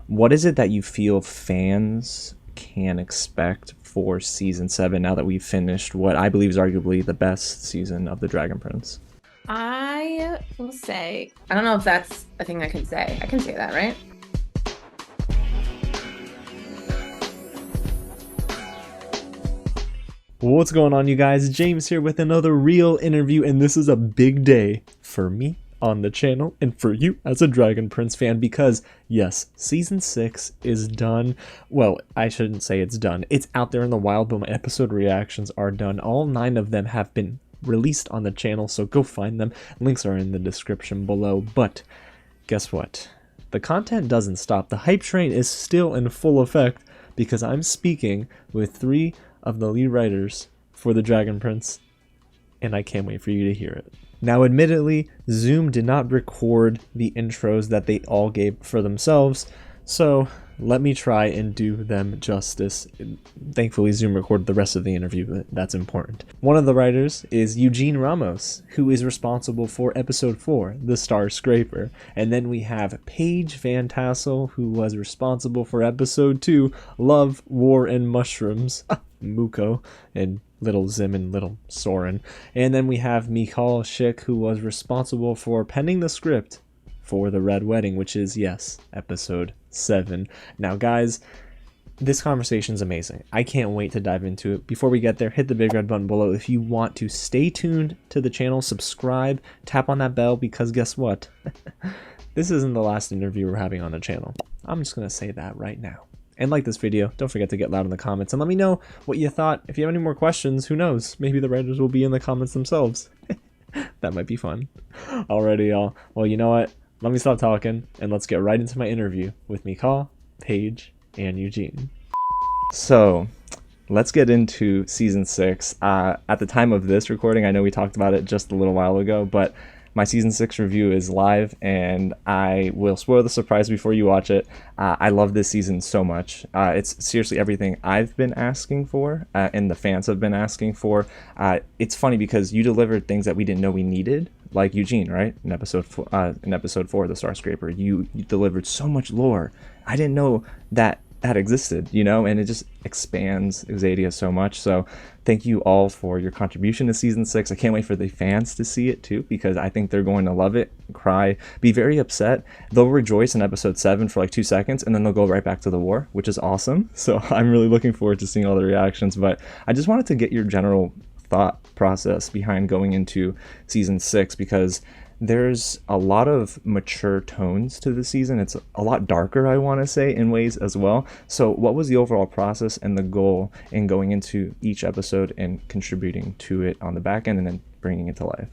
what is it that you feel fans can expect for season 7 now that we've finished what I believe is arguably the best season of The Dragon Prince? I will say, I don't know if that's a thing I can say. I can say that, right? What's going on, you guys? James here with another real interview, and this is a big day for me on the channel and for you as a Dragon Prince fan, because yes, season 6 is done. Well, I shouldn't say it's done. It's out there in the wild, but my episode reactions are done. All 9 of them have been released on the channel, so go find them. Links are in the description below. But guess what? The content doesn't stop. The hype train is still in full effect, because I'm speaking with 3 of the lead writers for The Dragon Prince, and I can't wait for you to hear it. Now, admittedly, Zoom did not record the intros that they all gave for themselves, so let me try and do them justice. Thankfully, Zoom recorded the rest of the interview, but that's important. One of the writers is Eugene Ramos, who is responsible for episode 4, The Star Scraper. And then we have Paige Vantassell, who was responsible for episode 2, Love, War, and Mushrooms. Muko and Little Zim and Little Soren. And then we have Michal Schick, who was responsible for penning the script for The Red Wedding, which is, yes, episode 7. Now, guys, this conversation is amazing. I can't wait to dive into it. Before we get there, hit the big red button below if you want to stay tuned to the channel, subscribe, tap on that bell, because guess what? This isn't the last interview we're having on the channel. I'm just going to say that right now. And like this video, don't forget to get loud in the comments and let me know what you thought. If you have any more questions, who knows? Maybe the writers will be in the comments themselves. That might be fun. Alrighty, y'all. Well, you know what? Let me stop talking and let's get right into my interview with Michal, Paige, and Eugene. So, let's get into season 6. At the time of this recording, I know we talked about it just a little while ago, but my season 6 review is live, and I will spoil the surprise before you watch it. I love this season so much. It's seriously everything I've been asking for, and the fans have been asking for. It's funny because you delivered things that we didn't know we needed, like Eugene, right? In episode 4, The Star Scraper, you delivered so much lore. I didn't know that existed, you know, and it just expands Exadia so much. So thank you all for your contribution to season 6. I can't wait for the fans to see it too, because I think they're going to love it, cry, be very upset. They'll rejoice in episode 7 for like 2 seconds, and then they'll go right back to the war, which is awesome. So I'm really looking forward to seeing all the reactions. But I just wanted to get your general thought process behind going into season 6, because there's a lot of mature tones to the season. It's a lot darker, I want to say, in ways as well. So what was the overall process and the goal in going into each episode and contributing to it on the back end and then bringing it to life?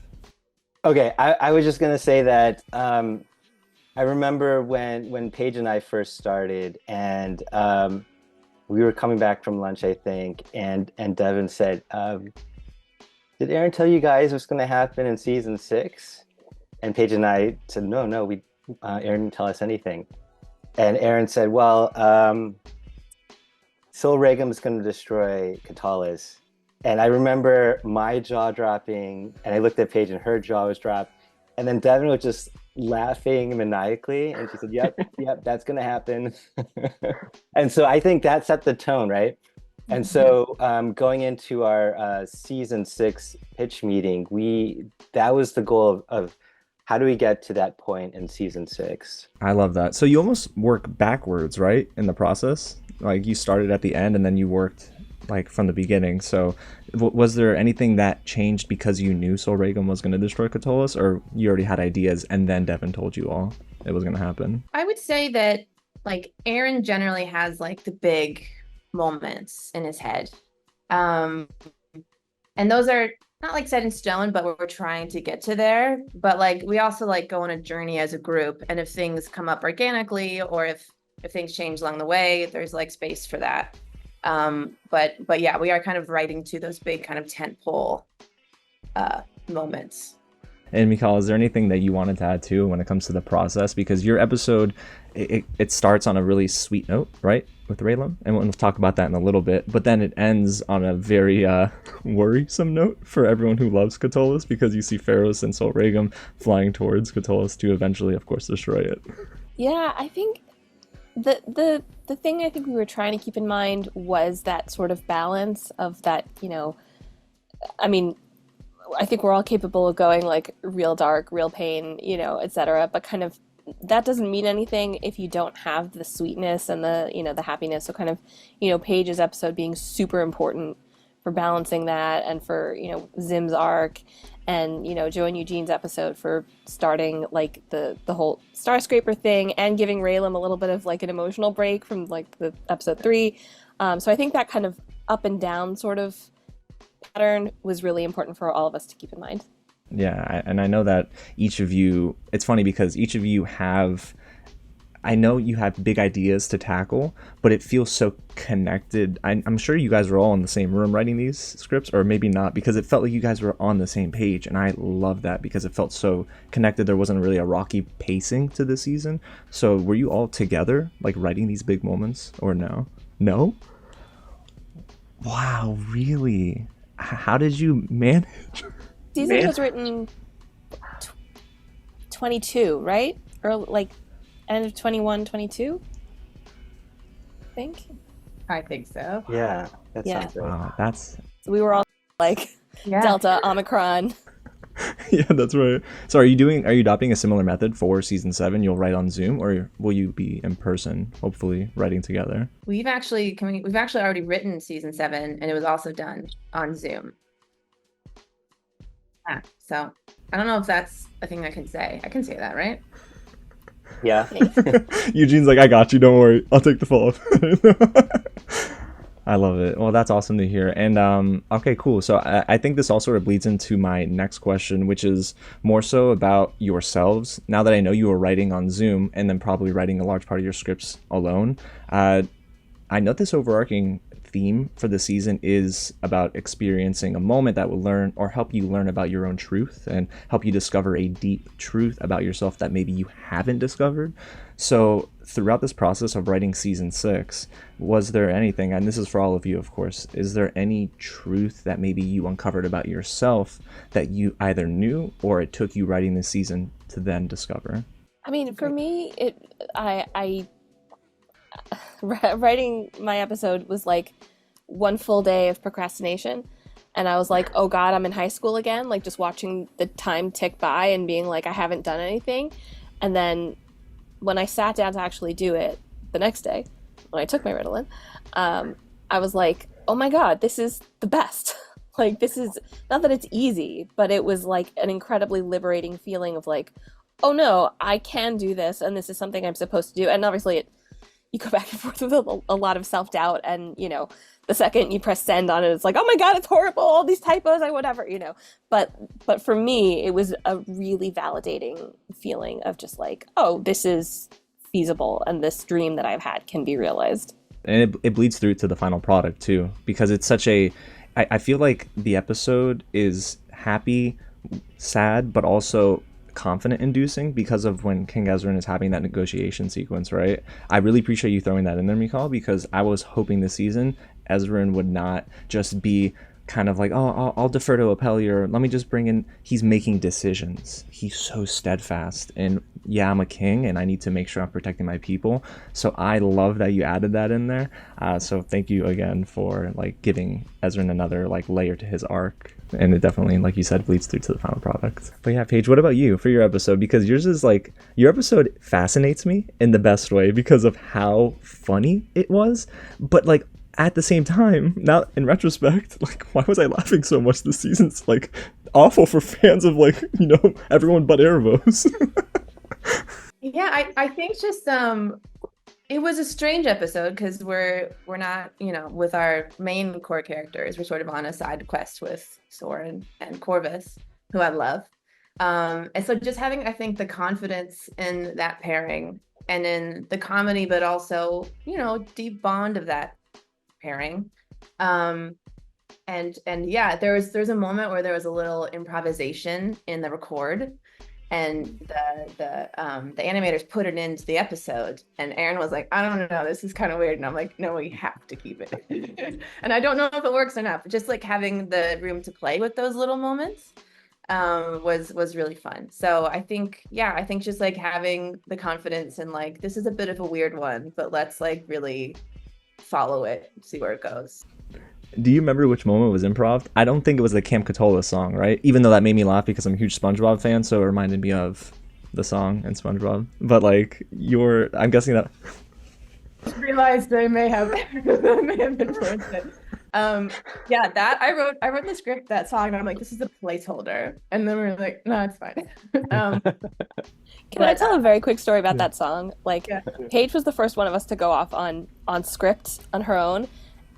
Okay, I was just going to say that I remember when Paige and I first started, and we were coming back from lunch, I think, and Devin said, did Aaron tell you guys what's going to happen in season 6? And Paige and I said, no, Aaron didn't tell us anything. And Aaron said, well, Sol Rayllum is going to destroy Katalis. And I remember my jaw dropping, and I looked at Paige and her jaw was dropped. And then Devin was just laughing maniacally. And she said, yep, that's going to happen. And so I think that set the tone, right? And so going into our season 6 pitch meeting, that was the goal of how do we get to that point in season 6? I love that. So you almost work backwards, right, in the process? Like you started at the end and then you worked like from the beginning. So was there anything that changed because you knew Sol Rayllum was going to destroy Katalis, or you already had ideas and then Devin told you all it was going to happen? I would say that like Aaron generally has like the big moments in his head. And those are not like set in stone, but we're trying to get to there. But like we also like go on a journey as a group, and if things come up organically or if things change along the way, there's like space for that. But yeah, we are kind of writing to those big kind of tentpole moments. And Michal, is there anything that you wanted to add too when it comes to the process? Because your episode, it starts on a really sweet note, right, with Rayllum, and we'll talk about that in a little bit. But then it ends on a very worrisome note for everyone who loves Katalis, because you see Pharos and Sol Rayllum flying towards Katalis to eventually, of course, destroy it. Yeah, I think The thing I think we were trying to keep in mind was that sort of balance of that, I mean, I think we're all capable of going like real dark, real pain, etc. But kind of that doesn't mean anything if you don't have the sweetness and the happiness. So kind of, Paige's episode being super important for balancing that, and for, Zim's arc, and, Joe and Eugene's episode for starting like the whole Starscraper thing, and giving Rayllum a little bit of like an emotional break from like the episode 3. So I think that kind of up and down sort of pattern was really important for all of us to keep in mind. Yeah, and I know that each of you, it's funny because each of you I know you have big ideas to tackle, but it feels so connected. I'm sure you guys were all in the same room writing these scripts, or maybe not, because it felt like you guys were on the same page, and I love that because it felt so connected. There wasn't really a rocky pacing to the season. So were you all together, like writing these big moments, or no? No? Wow, really? How did you manage? Season was written 22, right? Or like end of 21, 22? I think. I think so. Yeah, that Yeah. sounds right. Wow, that's So we were all like Delta, Omicron. yeah, that's right. So are you adopting a similar method for season 7? You'll write on Zoom, or will you be in person, hopefully writing together? We've actually already written season 7, and it was also done on Zoom. Yeah, so I don't know if that's a thing I can say. I can say that, right? Yeah. Eugene's like, I got you, don't worry, I'll take the fall. I love it. Well, that's awesome to hear. And okay, cool. So I think this all sort of bleeds into my next question, which is more so about yourselves. Now that I know you were writing on Zoom and then probably writing a large part of your scripts alone, I know this overarching theme for the season is about experiencing a moment that will learn or help you learn about your own truth and help you discover a deep truth about yourself that maybe you haven't discovered. So throughout this process of writing season 6, was there anything, and this is for all of you, of course, is there any truth that maybe you uncovered about yourself that you either knew or it took you writing this season to then discover? I mean, for me, I writing my episode was like one full day of procrastination, and I was like, oh god, I'm in high school again, like just watching the time tick by and being like, I haven't done anything. And then when I sat down to actually do it the next day, when I took my Rayllum, I was like, oh my god, this is the best. Like, this is not that it's easy, but it was like an incredibly liberating feeling of like, oh no, I can do this, and this is something I'm supposed to do. And obviously you go back and forth with a lot of self-doubt, and the second you press send on it, it's like, oh my god, it's horrible, all these typos, whatever. But for me, it was a really validating feeling of just like, oh, this is feasible, and this dream that I've had can be realized. And it bleeds through to the final product too, because it's such I feel like the episode is happy, sad, but also confident inducing because of when King Ezran is having that negotiation sequence, right? I really appreciate you throwing that in there, Michal, because I was hoping this season Ezran would not just be kind of like, oh, I'll defer to Apellier, let me just bring in, he's making decisions. He's so steadfast, and yeah, I'm a king and I need to make sure I'm protecting my people. So I love that you added that in there. So thank you again for like giving Ezran another like layer to his arc. And it definitely, like you said, bleeds through to the final product. But yeah, Paige, what about you for your episode? Because yours is like, your episode fascinates me in the best way because of how funny it was. But like, at the same time, now in retrospect, like, why was I laughing so much this season? It's like awful for fans of like, everyone but Erebos. Yeah, I think just it was a strange episode because we're not, with our main core characters, we're sort of on a side quest with Soren and Corvus, who I love. And so just having, I think, the confidence in that pairing and in the comedy, but also, deep bond of that pairing. And yeah, there's a moment where there was a little improvisation in the record, and the animators put it into the episode, and Aaron was like, I don't know, this is kind of weird, and I'm like, no, we have to keep it. And I don't know if it works or not, but just like having the room to play with those little moments was really fun. So I think just like having the confidence and like, this is a bit of a weird one, but let's like really follow it, see where it goes. Do you remember which moment was improv? I don't think it was the Camp Cotola song, right? Even though that made me laugh because I'm a huge SpongeBob fan, so it reminded me of the song in SpongeBob. But like I'm guessing that. I realized they may have influenced it. Yeah, that I wrote the script, that song, and I'm like, this is a placeholder. And then we were like, no, it's fine. Can I tell a very quick story about that song? Like, Yeah. Paige was the first one of us to go off on script on her own,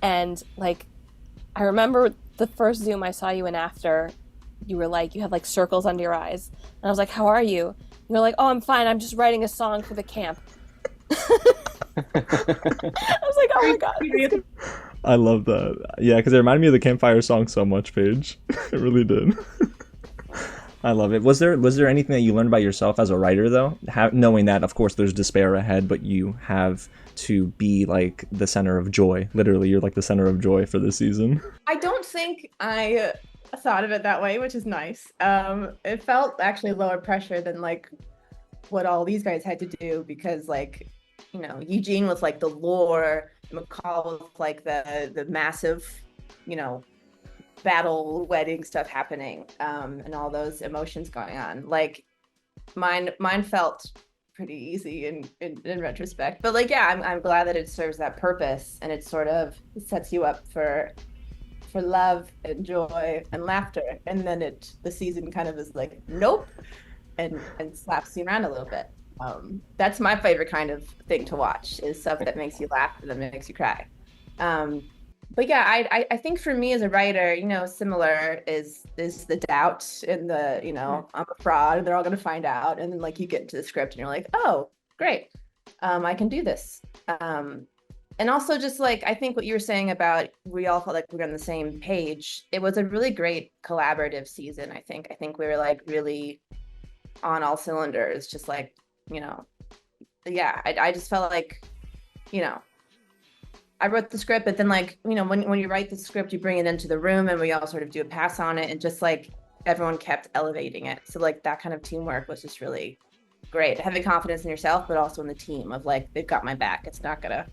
and like, I remember the first Zoom I saw you in after, you were like, you had like circles under your eyes, and I was like, how are you? You were like, oh, I'm fine. I'm just writing a song for the camp. I was like, oh my god. I love that. Yeah, because it reminded me of the Campfire song so much, Paige. It really did. I love it. Was there anything that you learned about yourself as a writer, though? Knowing that, of course, there's despair ahead, but you have to be like the center of joy. Literally, you're like the center of joy for this season. I don't think I thought of it that way, which is nice. It felt actually lower pressure than like what all these guys had to do, because like, you know, Eugene was like the lore, Michal was like the massive, you know, battle wedding stuff happening, and all those emotions going on. Like mine felt pretty easy in retrospect, but like, yeah, I'm glad that it serves that purpose, and it sort of sets you up for love and joy and laughter, and then the season kind of is like, nope, and slaps you around a little bit. That's my favorite kind of thing to watch, is stuff that makes you laugh and that makes you cry. But yeah, I think for me as a writer, you know, similar is the doubt and the, you know, I'm a fraud and they're all going to find out. And then like you get into the script and you're like, oh, great. I can do this. And also just like, I think what you were saying about, we all felt like we were on the same page. It was a really great collaborative season. I think we were like really on all cylinders, just like, you know, yeah, I just felt like, you know, I wrote the script, but then like, you know, when you write the script, you bring it into the room and we all sort of do a pass on it, and just like everyone kept elevating it. So like that kind of teamwork was just really great. Having confidence in yourself, but also in the team of like, they've got my back. It's not gonna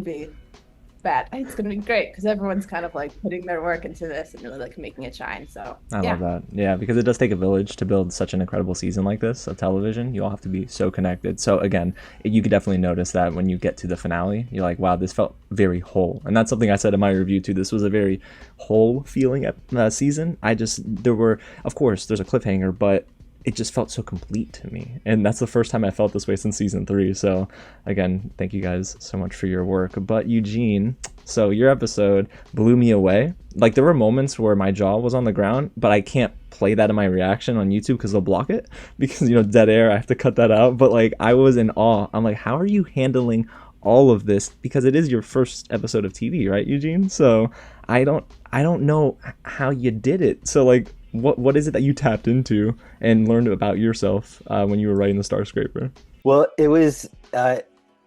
be bad. It's gonna be great because everyone's kind of like putting their work into this and really like making it shine. So I love that. Yeah, because it does take a village to build such an incredible season like this of television. You all have to be so connected. So again, you could definitely notice that when you get to the finale, you're like, wow, this felt very whole. And that's something I said in my review too. This was a very whole feeling season. Of course, there's a cliffhanger, but it just felt so complete to me. And that's the first time I felt this way since season 3. So again, thank you guys so much for your work. But Eugene, so your episode blew me away. Like there were moments where my jaw was on the ground, but I can't play that in my reaction on YouTube because they'll block it, because, you know, dead air, I have to cut that out. But like, I was in awe. I'm like, how are you handling all of this? Because it is your first episode of TV, right, Eugene? So I don't know how you did it. So like, what is it that you tapped into and learned about yourself when you were writing the Star Scraper? Well, it was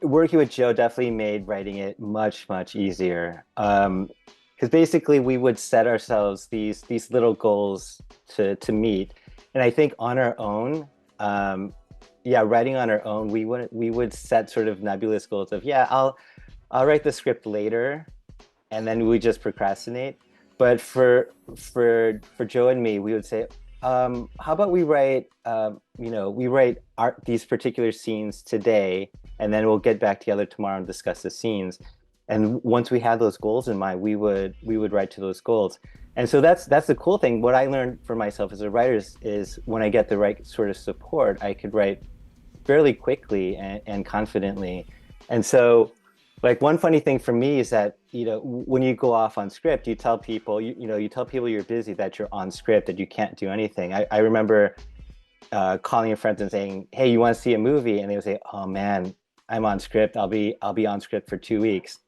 working with Joe definitely made writing it much easier, because basically we would set ourselves these little goals to meet, and I think on our own, writing on our own, we would set sort of nebulous goals of, I'll write the script later, and then we just procrastinate. But for Joe and me, we would say, how about we write, these particular scenes today, and then we'll get back together tomorrow and discuss the scenes. And once we had those goals in mind, we would write to those goals. And so that's the cool thing. What I learned for myself as a writer is when I get the right sort of support, I could write fairly quickly and confidently. And so, like, one funny thing for me is that, you know, when you go off on script, you tell people, you tell people you're busy, that you're on script, that you can't do anything. I remember calling a friend and saying, hey, you want to see a movie? And they would say, oh man, I'm on script. I'll be on script for 2 weeks.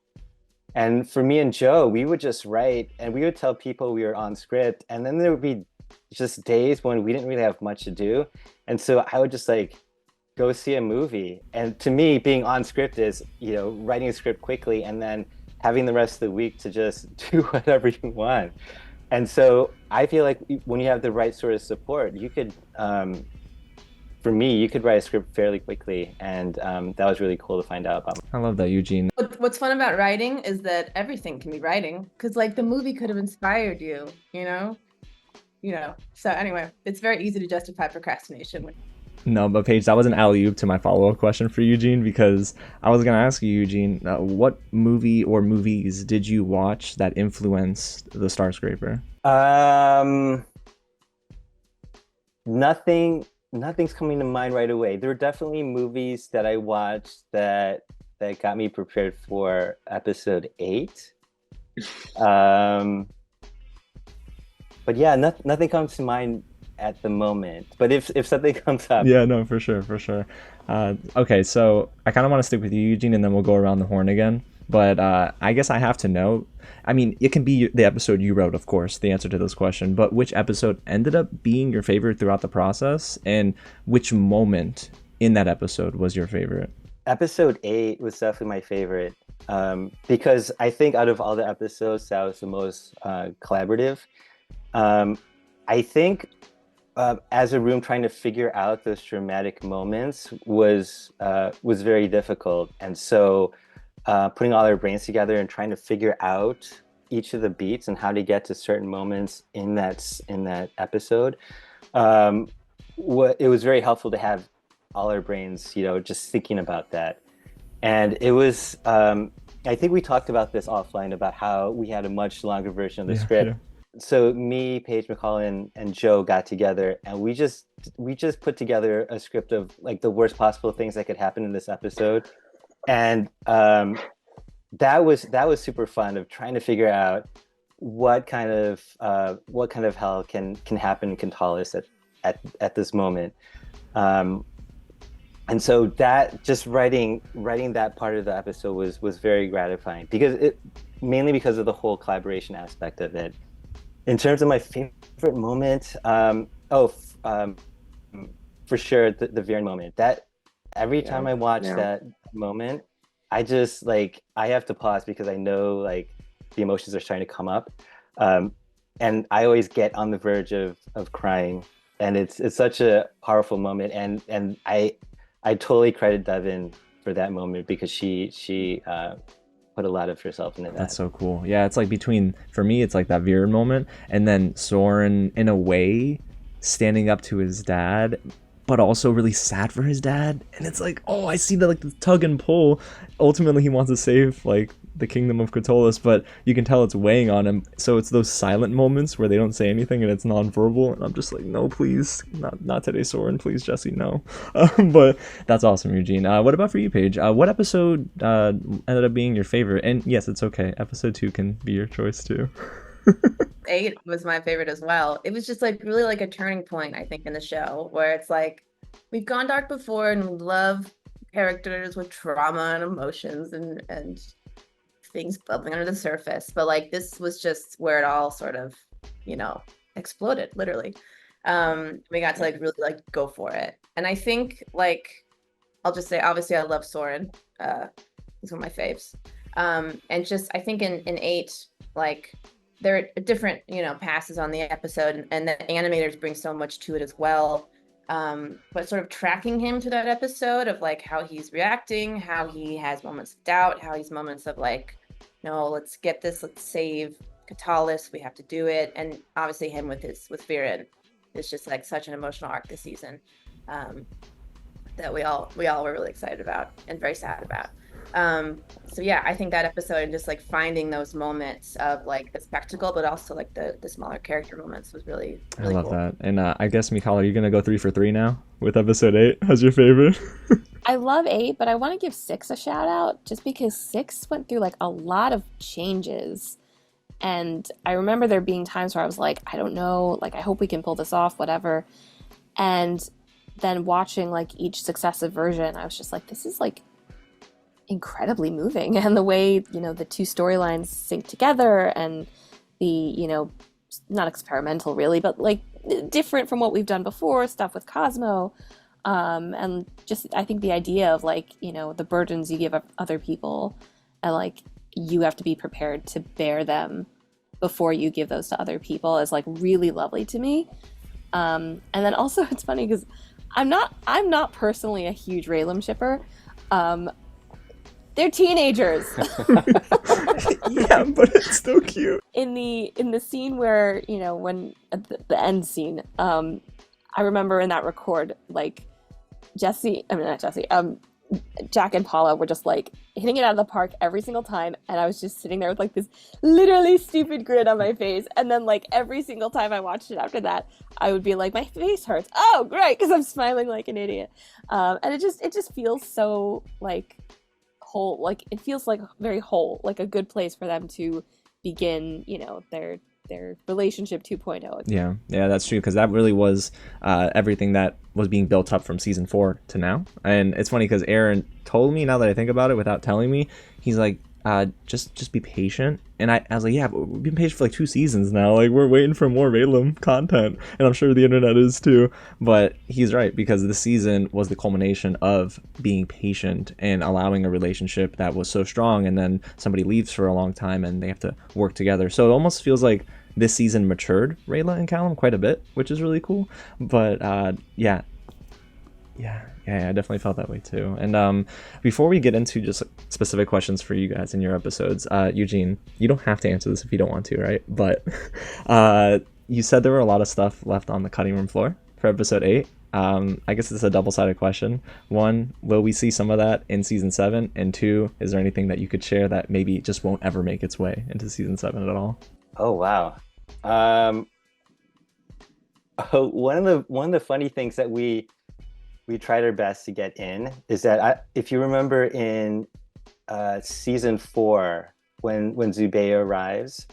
And for me and Joe, we would just write and we would tell people we were on script. And then there would be just days when we didn't really have much to do. And so I would just like go see a movie. And to me, being on script is, you know, writing a script quickly and then having the rest of the week to just do whatever you want. And so I feel like when you have the right sort of support, you could, for me, you could write a script fairly quickly, and that was really cool to find out about. I love that, Eugene. What's fun about writing is that everything can be writing, because like the movie could have inspired you, So anyway, it's very easy to justify procrastination. No, but Paige, that was an alley-oop to my follow-up question for Eugene, because I was going to ask you, Eugene, what movie or movies did you watch that influenced the Star Scraper? Nothing's coming to mind right away. There were definitely movies that I watched that got me prepared for episode 8. But yeah, nothing comes to mind at the moment, but if something comes up. Yeah, no, for sure. Okay, so I kind of want to stick with you, Eugene, and then we'll go around the horn again. But I guess I have to know, I mean, it can be the episode you wrote, of course, the answer to this question, but which episode ended up being your favorite throughout the process, and which moment in that episode was your favorite? Episode 8 was definitely my favorite, because I think out of all the episodes, that was the most collaborative. I think as a room, trying to figure out those dramatic moments was very difficult, and so putting all our brains together and trying to figure out each of the beats and how to get to certain moments in that episode, it was very helpful to have all our brains, just thinking about that. And it was, I think we talked about this offline about how we had a much longer version of the script. Yeah. So me, Paige, Michal, and Joe got together, and we just put together a script of like the worst possible things that could happen in this episode, and that was super fun, of trying to figure out what kind of hell can happen in Kentalis at this moment, and so that just writing that part of the episode was very gratifying, mainly because of the whole collaboration aspect of it. In terms of my favorite moment, for sure, the Viren moment. That every time I watch that moment, I just I have to pause, because I know the emotions are starting to come up, and I always get on the verge of crying, and it's such a powerful moment, and I totally credit Devin for that moment, because she put a lot of herself into that. That's so cool. Yeah, it's for me, it's like that Viren moment, and then Soren, in a way, standing up to his dad, but also really sad for his dad. And it's like, oh, I see the tug and pull. Ultimately, he wants to save the kingdom of Kentalis, but you can tell it's weighing on him. So it's those silent moments where they don't say anything and it's nonverbal, and I'm just like, no, please, not today, Soren, please, Jesse, no. But that's awesome, Eugene. What about for you, Paige? What episode ended up being your favorite? And yes, it's okay, episode 2 can be your choice too. 8 was my favorite as well. It was just really a turning point, I think, in the show, where it's we've gone dark before, and we love characters with trauma and emotions and things bubbling under the surface, but this was just where it all sort of exploded, literally. We got to really go for it, and I think I'll just say, obviously I love Soren. He's one of my faves, and just I think in 8, there are different passes on the episode, and the animators bring so much to it as well, but sort of tracking him to that episode of how he's reacting, how he has moments of doubt, how he's moments of no, let's get this, let's save Kentalis, we have to do it. And obviously him with Viren, it's just such an emotional arc this season, that we all were really excited about and very sad about. So yeah, I think that episode, and just finding those moments of the spectacle, but also the smaller character moments, was really I love cool. that. And I guess, Michal, are you gonna go 3 for 3 now with episode 8 as your favorite? I love 8, but I want to give 6 a shout out, just because 6 went through a lot of changes, and I remember there being times where I was I don't know, I hope we can pull this off, whatever. And then watching each successive version, I was just this is incredibly moving, and the way the two storylines sync together, and the not experimental really, but different from what we've done before, stuff with Cosmo, and just I think the idea of the burdens you give other people, and you have to be prepared to bear them before you give those to other people is like really lovely to me. And then also it's funny because I'm not personally a huge Rayllum shipper. They're teenagers. Yeah, but it's still cute. In the scene where, you know, when at the end scene, I remember in that record, like Jack and Paula were just like hitting it out of the park every single time, and I was just sitting there with like this literally stupid grin on my face, and then like every single time I watched it after that, I would be like, my face hurts. Oh, great, because I'm smiling like an idiot. And it just feels so like whole, like it feels like very whole, like a good place for them to begin, you know, their relationship 2.0. Yeah, that's true, because that really was everything that was being built up from season 4 to now. And it's funny because Aaron told me, now that I think about it without telling me, he's like, just be patient. And I was like, yeah, but we've been patient for like 2 seasons now, like we're waiting for more Rayllum content, and I'm sure the internet is too. But he's right, because this season was the culmination of being patient and allowing a relationship that was so strong, and then somebody leaves for a long time and they have to work together. So it almost feels like this season matured Rayla and Callum quite a bit, which is really cool. But yeah, I definitely felt that way too. And before we get into just specific questions for you guys in your episodes, Eugene, you don't have to answer this if you don't want to, right? But you said there were a lot of stuff left on the cutting room floor for episode 8. I guess it's a double-sided question. 1, will we see some of that in season 7? And 2, is there anything that you could share that maybe just won't ever make its way into season 7 at all? Oh, wow. One of the funny things that we tried our best to get in is that if you remember in season 4, when Zubeya arrives,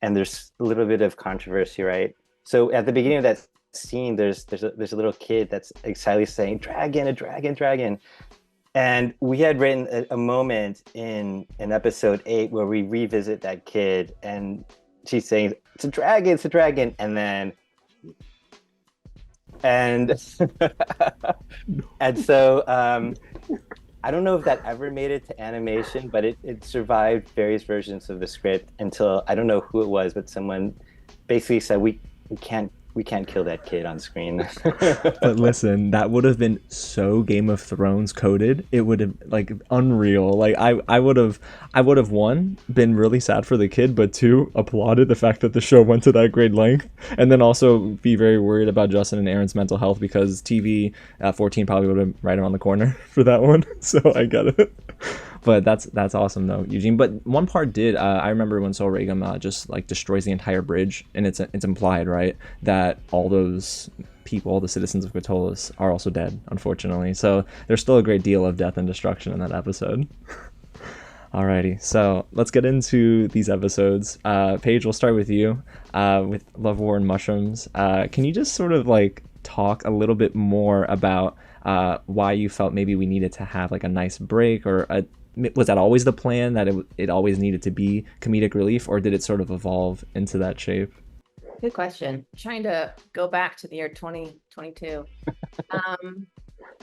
and there's a little bit of controversy, right? So at the beginning of that scene, there's a little kid that's excitedly saying, "Dragon, a dragon, dragon." And we had written a moment in episode 8 where we revisit that kid, and she's saying, "It's a dragon, it's a dragon," and then and so I don't know if that ever made it to animation, but it survived various versions of the script until, I don't know who it was, but someone basically said we can't kill that kid on screen. But listen, that would have been so Game of Thrones coded. It would have, like, unreal. Like I would have 1, been really sad for the kid, but 2, applauded the fact that the show went to that great length, and then also be very worried about Justin and Aaron's mental health, because TV 14 probably would have been right around the corner for that one. So I get it. But that's awesome though, Eugene. But one part did, I remember when Sol Rayllum just like destroys the entire bridge, and it's implied, right, that all those people, all the citizens of Catullus, are also dead, unfortunately. So there's still a great deal of death and destruction in that episode. Alrighty, so let's get into these episodes. Paige, we'll start with you, with Love, War, and Mushrooms. Can you just sort of like talk a little bit more about why you felt maybe we needed to have like a nice break, or was that always the plan, that it always needed to be comedic relief, or did it sort of evolve into that shape? Good question. Trying to go back to the year 2022. I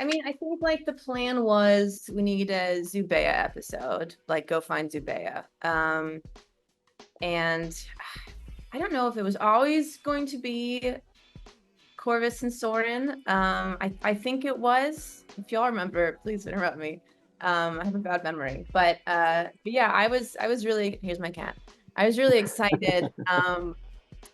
mean, I think like the plan was we need a Zubeya episode, like go find Zubeya. And I don't know if it was always going to be Corvus and Soren. I think it was. If y'all remember, please interrupt me. I have a bad memory, but yeah, I was really, here's my cat. I was really excited.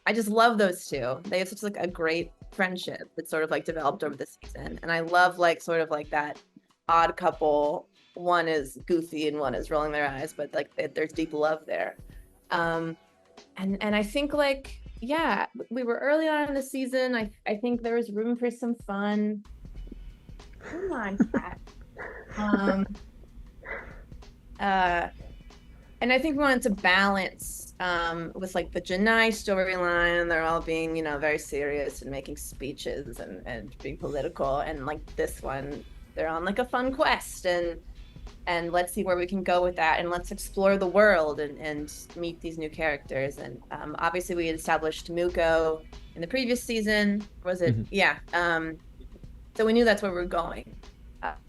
I just love those two. They have such like a great friendship that sort of like developed over the season, and I love like sort of like that odd couple. One is goofy and one is rolling their eyes, but like there's deep love there. And I think like, yeah, we were early on in the season. I think there was room for some fun. Come on, cat. And I think we wanted to balance with like the Janai storyline. They're all being, you know, very serious and making speeches and being political, and like this one, they're on like a fun quest, and let's see where we can go with that, and let's explore the world and meet these new characters. And obviously we had established Muko in the previous season. Was it? Mm-hmm. Yeah. So we knew that's where we were going.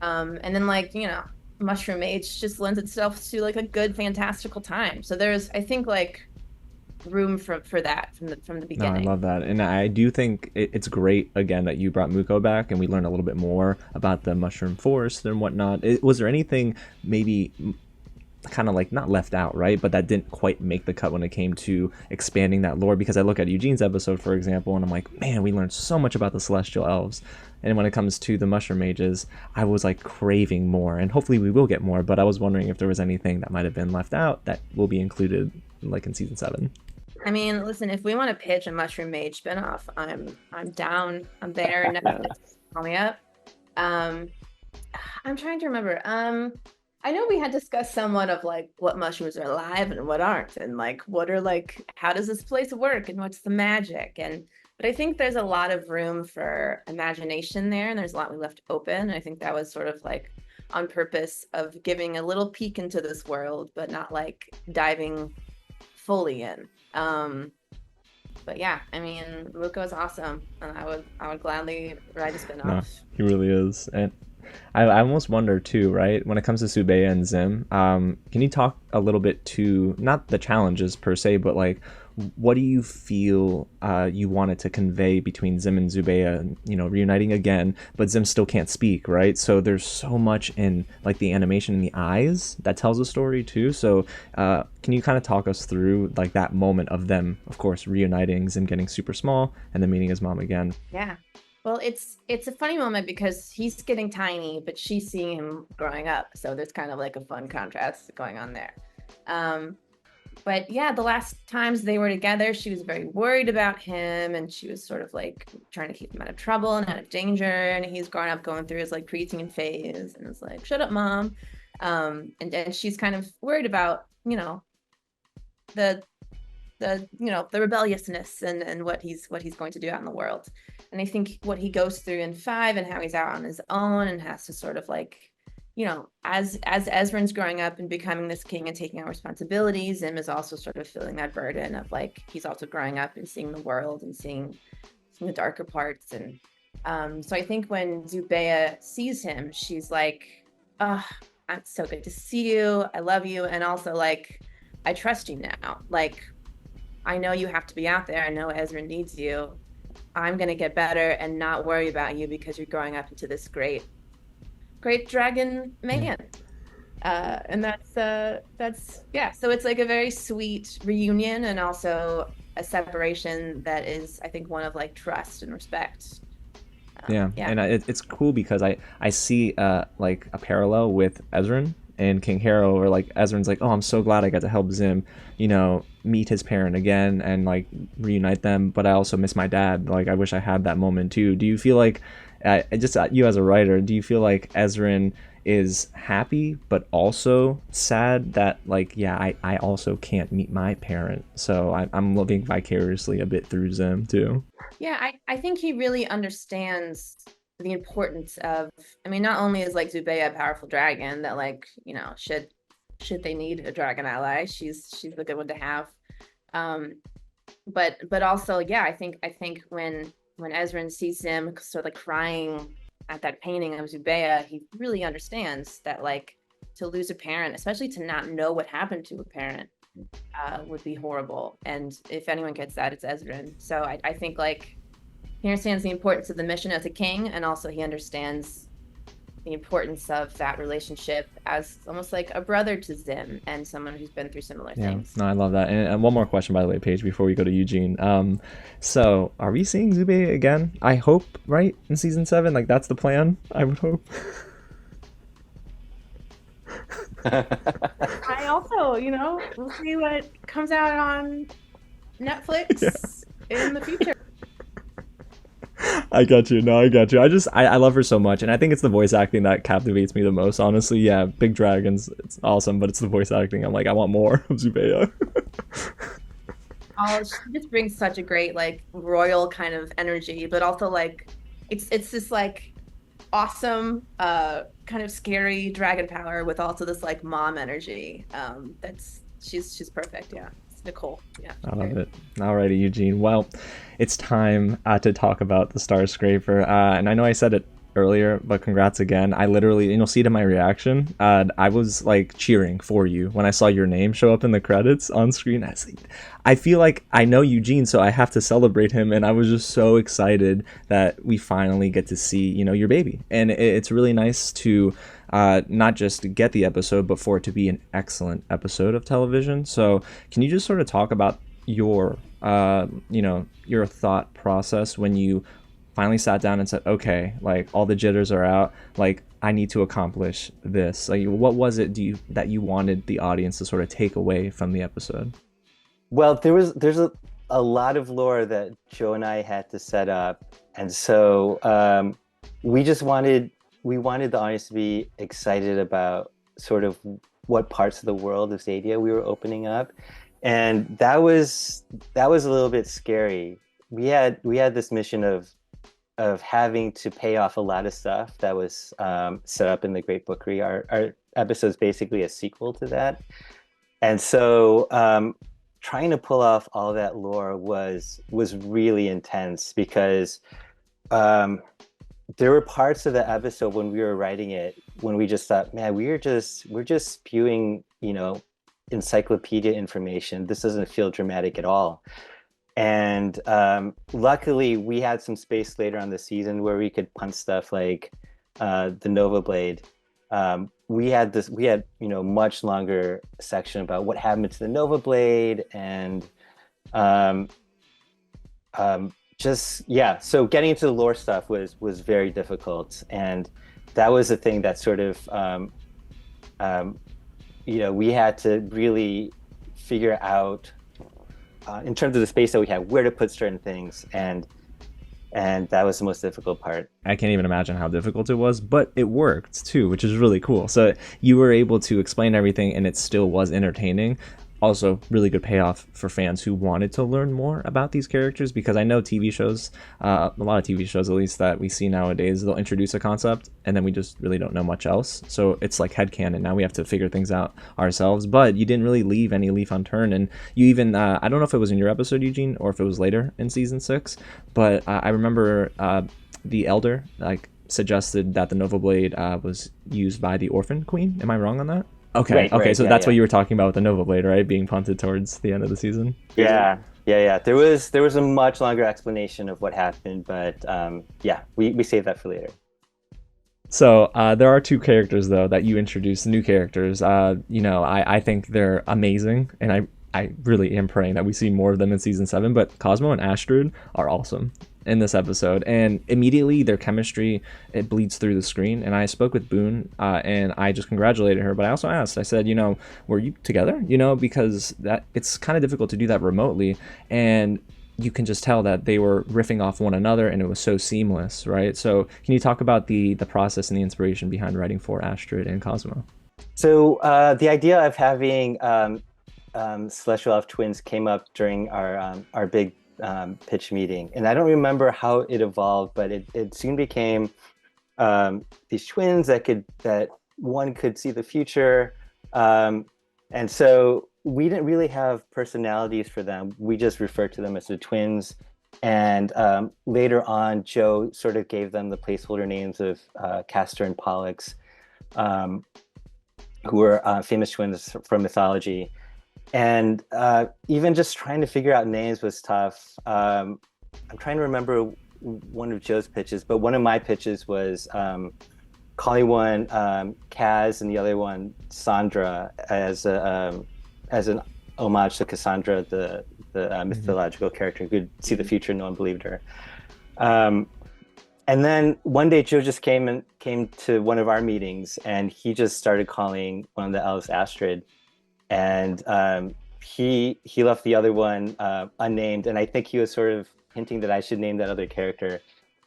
And then like, you know, Mushroom Age just lends itself to like a good fantastical time. So there's, I think like room for that from the No, I beginning. love that. And I do think it's great, again, that you brought Muko back and we learned a little bit more about the mushroom forest and whatnot. Was there anything maybe kind of like not left out, right, but that didn't quite make the cut when it came to expanding that lore? Because I look at Eugene's episode, for example, and I'm like, man, we learned so much about the celestial elves, and when it comes to the mushroom mages, I was like craving more, and hopefully we will get more, but I was wondering if there was anything that might have been left out that will be included like in season 7. I mean, listen, if we want to pitch a mushroom mage spinoff, I'm down. I'm there. Netflix, call me up. I'm trying to remember. I know we had discussed somewhat of like what mushrooms are alive and what aren't, and like what are like how does this place work and what's the magic, but I think there's a lot of room for imagination there, and there's a lot we left open. And I think that was sort of like on purpose of giving a little peek into this world, but not like diving fully in. But yeah, I mean, Muko is awesome, and I would gladly write a spinoff. No, he really is. And I almost wonder too, right, when it comes to Zubeia and Zim, can you talk a little bit to not the challenges per se, but like what do you feel you wanted to convey between Zim and Zubeia, you know, reuniting again, but Zim still can't speak, right? So there's so much in like the animation in the eyes that tells a story too. So can you kind of talk us through like that moment of them, of course, reuniting, Zim getting super small and then meeting his mom again? Yeah. Well, it's a funny moment because he's getting tiny, but she's seeing him growing up. So there's kind of like a fun contrast going on there. But yeah, the last times they were together, she was very worried about him, and she was sort of like trying to keep him out of trouble and out of danger. And he's growing up, going through his like preteen phase, and it's like, shut up, mom. And she's kind of worried about, you know, the rebelliousness and what he's going to do out in the world. And I think what he goes through in 5 and how he's out on his own and has to sort of like, you know, as Ezran's growing up and becoming this king and taking on responsibilities, Zim is also sort of feeling that burden of like he's also growing up and seeing the world and seeing the darker parts. And so I think when Zubeia sees him, she's like, oh, it's so good to see you. I love you. And also like, I trust you now. Like, I know you have to be out there. I know Ezra needs you. I'm going to get better and not worry about you because you're growing up into this great dragon man. And that's yeah. So it's like a very sweet reunion and also a separation that is, I think, one of like trust and respect. Yeah. And it's cool because I see like a parallel with Ezran and King Harrow, or like Ezran's like, oh, I'm so glad I got to help Zim, you know, meet his parent again and like reunite them, but I also miss my dad. Like, I wish I had that moment too. Do you feel like, just you as a writer, do you feel like Ezran is happy but also sad that like, yeah, I also can't meet my parent, so I'm living vicariously a bit through Zim too? Yeah, I think he really understands the importance of, I mean, not only is like Zubeia a powerful dragon that like, you know, should they need a dragon ally, she's the good one to have. But also, yeah, I think when Ezran sees him sort of like crying at that painting of Zubeia, he really understands that like to lose a parent, especially to not know what happened to a parent, would be horrible. And if anyone gets that, it's Ezran. So I think like he understands the importance of the mission as a king, and also he understands the importance of that relationship as almost like a brother to Zim and someone who's been through similar things. No, I love that. And one more question, by the way, Paige, before we go to Eugene. So are we seeing Zubeia again? I hope, right? In season 7? Like, that's the plan, I would hope. I also, you know, we'll see what comes out on Netflix in the future. I got you. No, I got you. I love her so much, and I think it's the voice acting that captivates me the most, honestly. Yeah, Big Dragons, it's awesome, but it's the voice acting. I'm like, I want more of Zubeia. Oh, she just brings such a great like royal kind of energy, but also like it's this like awesome kind of scary dragon power with also this like mom energy. She's perfect. Yeah. Nicole. Yeah. I love it. Alrighty, Eugene. Well, it's time to talk about the Star Scraper. And I know I said it earlier, but congrats again. I literally, and you'll see it in my reaction, I was like cheering for you when I saw your name show up in the credits on screen. I feel like I know Eugene, so I have to celebrate him, and I was just so excited that we finally get to see, you know, your baby. And it's really nice to not just get the episode, but for it to be an excellent episode of television. So can you just sort of talk about your your thought process when you finally sat down and said, okay, like all the jitters are out, like I need to accomplish this? Like, what was it that you wanted the audience to sort of take away from the episode? Well, there's a lot of lore that Joe and I had to set up, and so we wanted the audience to be excited about sort of what parts of the world of Zadia we were opening up, and that was a little bit scary. We had this mission of having to pay off a lot of stuff that was set up in the Great Bookery. Our episode's basically a sequel to that. And so trying to pull off all that lore was really intense, because there were parts of the episode when we were writing it when we just thought, man, we're just spewing, you know, encyclopedia information. This doesn't feel dramatic at all. And luckily we had some space later on the season where we could punt stuff like the Nova Blade. We had you know, much longer section about what happened to the Nova Blade, and so getting into the lore stuff was very difficult, and that was the thing that sort of you know, we had to really figure out in terms of the space that we had, where to put certain things, and that was the most difficult part. I can't even imagine how difficult it was, but it worked too, which is really cool. So you were able to explain everything and it still was entertaining. Also, really good payoff for fans who wanted to learn more about these characters, because I know TV shows, a lot of TV shows at least that we see nowadays, they'll introduce a concept and then we just really don't know much else. So it's like headcanon. Now we have to figure things out ourselves, but you didn't really leave any leaf unturned. And you even, I don't know if it was in your episode, Eugene, or if it was later in season 6, but I remember the Elder like suggested that the Nova Blade was used by the Orphan Queen. Am I wrong on that? Okay, right, so that's what you were talking about with the Nova Blade, right? Being punted towards the end of the season. Yeah. There was a much longer explanation of what happened, but we saved that for later. So there are 2 characters though that you introduced, new characters. You know, I think they're amazing, and I really am praying that we see more of them in season 7. But Cosmo and Astrid are awesome in this episode, and immediately their chemistry, it bleeds through the screen. And I spoke with Boone and I just congratulated her, but I also asked, I said, you know, were you together? You know, because that it's kind of difficult to do that remotely, and you can just tell that they were riffing off one another and it was so seamless, right? So can you talk about the process and the inspiration behind writing for Astrid and Cosmo? So the idea of having Celestial Elf twins came up during our big pitch meeting, and I don't remember how it evolved, but it soon became these twins that one could see the future, and so we didn't really have personalities for them. We just referred to them as the twins, and later on Joe sort of gave them the placeholder names of Castor and Pollux, who were famous twins from mythology. And even just trying to figure out names was tough. I'm trying to remember one of Joe's pitches, but one of my pitches was calling one Kaz and the other one Sandra as an homage to Cassandra, the mythological character who could see the future. No one believed her. And then one day Joe just came to one of our meetings, and he just started calling one of the elves Astrid. And he left the other one unnamed, and I think he was sort of hinting that I should name that other character.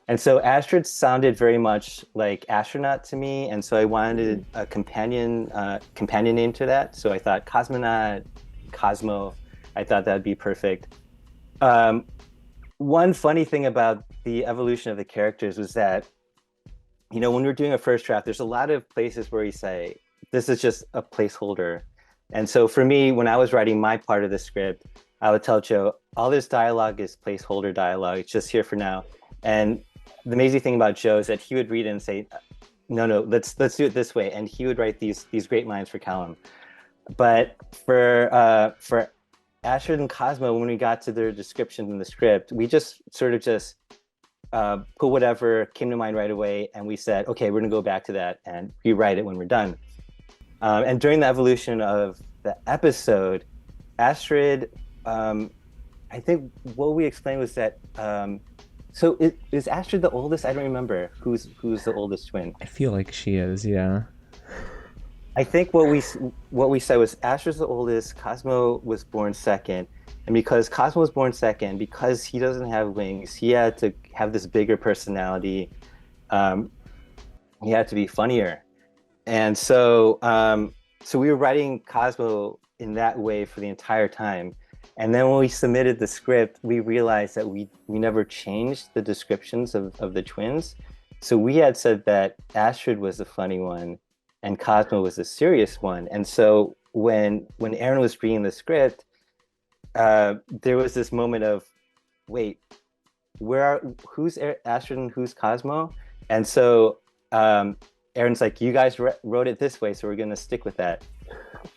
And so Astrid sounded very much like astronaut to me, and so I wanted a companion name to that. So I thought Cosmonaut, Cosmo. I thought that'd be perfect. One funny thing about the evolution of the characters was that, you know, when we're doing a first draft, there's a lot of places where you say this is just a placeholder. And so for me, when I was writing my part of the script, I would tell Joe, all this dialogue is placeholder dialogue. It's just here for now. And the amazing thing about Joe is that he would read it and say, no, let's do it this way, and he would write these great lines for Callum. But for Astrid and Cosmo, when we got to their description in the script, we just sort of put whatever came to mind right away, and we said, okay, we're gonna go back to that and rewrite it when we're done. And during the evolution of the episode, Astrid, I think what we explained was that, so is Astrid the oldest? I don't remember who's the oldest twin. I feel like she is, yeah. I think what we said was Astrid's the oldest, Cosmo was born second, and because Cosmo was born second, because he doesn't have wings, he had to have this bigger personality. He had to be funnier, and so we were writing Cosmo in that way for the entire time. And then when we submitted the script, we realized that we never changed the descriptions of the twins. So we had said that Astrid was the funny one and Cosmo was the serious one. And so when Aaron was reading the script, there was this moment of, wait, who's Astrid and who's Cosmo? And so Aaron's like, you guys wrote it this way, so we're gonna stick with that.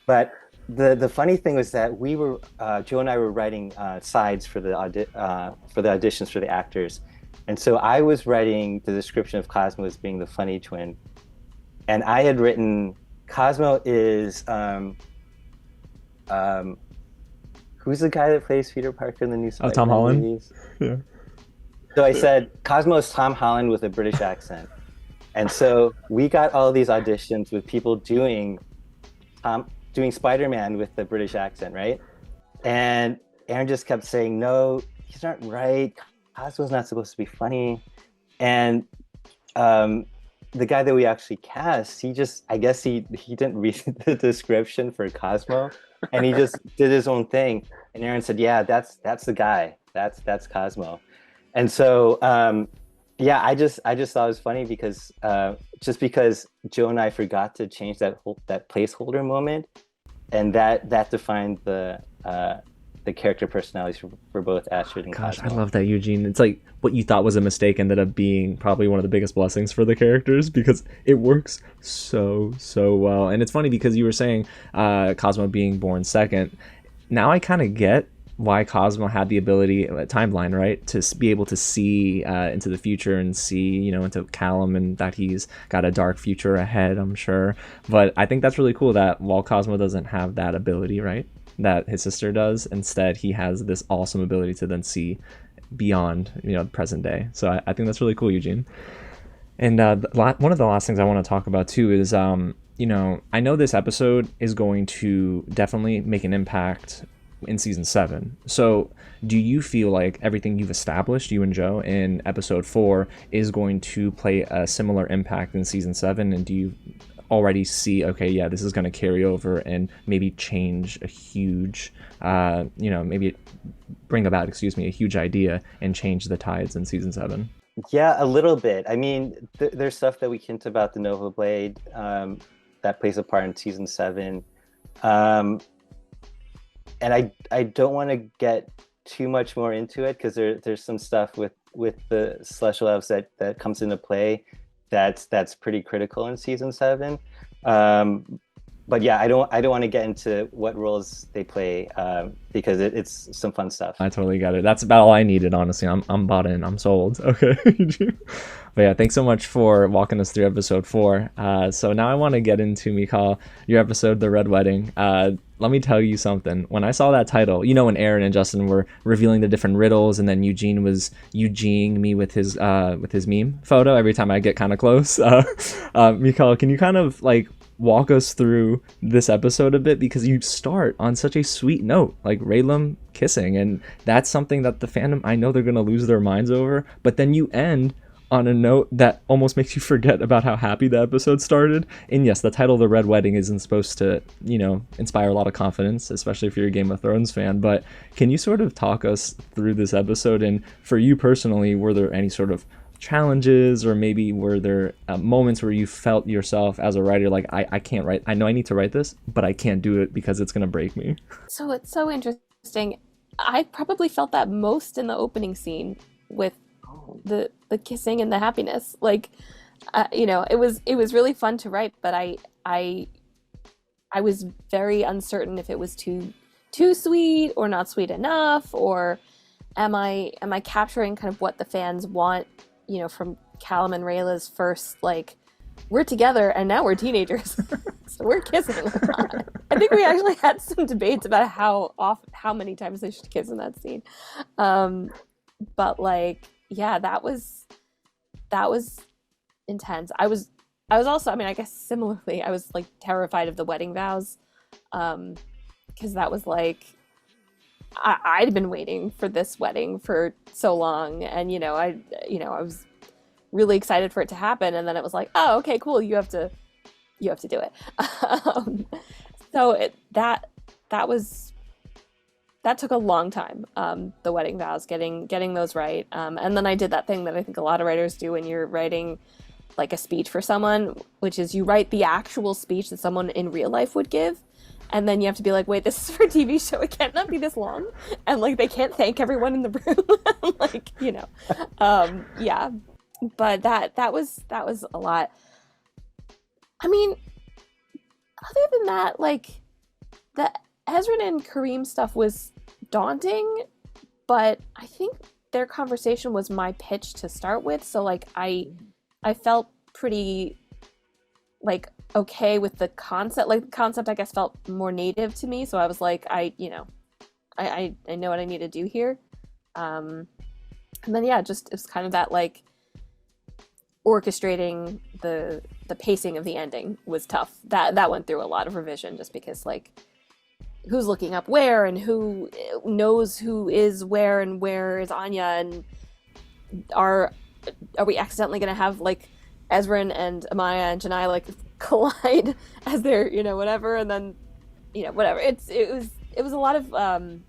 But the funny thing was that we were Joe and I were writing sides for the auditions for the actors, and so I was writing the description of Cosmo as being the funny twin, and I had written Cosmo is who's the guy that plays Peter Parker in the new Spider-Man Tom Holland movies? Yeah. So I said Cosmo is Tom Holland with a British accent, and so we got all these auditions with people doing Spider-Man with the British accent, right? And Aaron just kept saying, no, he's not right. Cosmo's not supposed to be funny. And the guy that we actually cast, I guess he didn't read the description for Cosmo, and he just did his own thing. And Aaron said, yeah, that's the guy. That's Cosmo. And so, yeah, I just thought it was funny because just because Joe and I forgot to change that placeholder moment, and that defined the character personalities for both Astrid and Gosh, Cosmo. I love that, Eugene. It's like what you thought was a mistake ended up being probably one of the biggest blessings for the characters because it works so well. And it's funny because you were saying Cosmo being born second. Now I kind of get why Cosmo had the ability, timeline, right, to be able to see into the future and see, into Callum, and that he's got a dark future ahead, I'm sure. But I think that's really cool that while Cosmo doesn't have that ability, right, that his sister does, instead he has this awesome ability to then see beyond, the present day. So I think that's really cool, Eugene. And one of the last things I want to talk about too is, I know this episode is going to definitely make an impact in season 7. So do you feel like everything you've established, you and Joe, in episode 4 is going to play a similar impact in season 7? And do you already see, okay, yeah, this is going to carry over and maybe change a huge, maybe bring about, a huge idea and change the tides in season 7? Yeah, a little bit. I mean, there's stuff that we hint about the Nova Blade that plays a part in season 7. And I don't want to get too much more into it because there's some stuff with the Celestial Elves that comes into play that's pretty critical in season 7. But yeah, I don't want to get into what roles they play because it's some fun stuff. I totally got it. That's about all I needed, honestly. I'm bought in. I'm sold. Okay. But yeah, thanks so much for walking us through episode 4. So now I want to get into, Michal, your episode, The Red Wedding. Let me tell you something. When I saw that title, when Aaron and Justin were revealing the different riddles, and then Eugene was Eugening me with his meme photo every time I get kind of close. Michal, can you kind of walk us through this episode a bit, because you start on such a sweet note, like Rayllum kissing, and that's something that the fandom, I know they're gonna lose their minds over, but then you end on a note that almost makes you forget about how happy the episode started. And yes, the title, The Red Wedding, isn't supposed to, inspire a lot of confidence, especially if you're a Game of Thrones fan, but can you sort of talk us through this episode? And for you personally, were there any sort of challenges, or maybe were there moments where you felt yourself as a writer like, I can't write, I know I need to write this, but I can't do it because it's gonna break me? So it's so interesting. I probably felt that most in the opening scene with the kissing and the happiness. Like, you know, it was really fun to write, but I was very uncertain if it was too sweet or not sweet enough, or am I capturing kind of what the fans want, you know, from Callum and Rayla's first, like, we're together and now we're teenagers, so we're kissing. I think we actually had some debates about how many times they should kiss in that scene. But like, yeah, that was intense. I was also, I mean, I guess similarly, I was like terrified of the wedding vows, because that was like, I'd been waiting for this wedding for so long, and I was really excited for it to happen, and then it was like, oh, okay, cool, you have to do it. So that took a long time. The wedding vows, getting those right, and then I did that thing that I think a lot of writers do when you're writing like a speech for someone, which is you write the actual speech that someone in real life would give, and then you have to be like, wait, this is for a TV show, it can't not be this long, and like they can't thank everyone in the room. Like, yeah. But that was a lot. I mean, other than that, like, the Ezra and Kareem stuff was daunting, but I think their conversation was my pitch to start with, so like I felt pretty like okay with the concept. Like, the concept, I guess, felt more native to me, so I was like, I know what I need to do here. And then yeah, just it's kind of that like orchestrating the pacing of the ending was tough. That went through a lot of revision, just because like who's looking up where and who knows who is where and where is Anya, and are we accidentally gonna have like Ezra and Amaya and Janai like collide as they're whatever, and then whatever. It was a lot of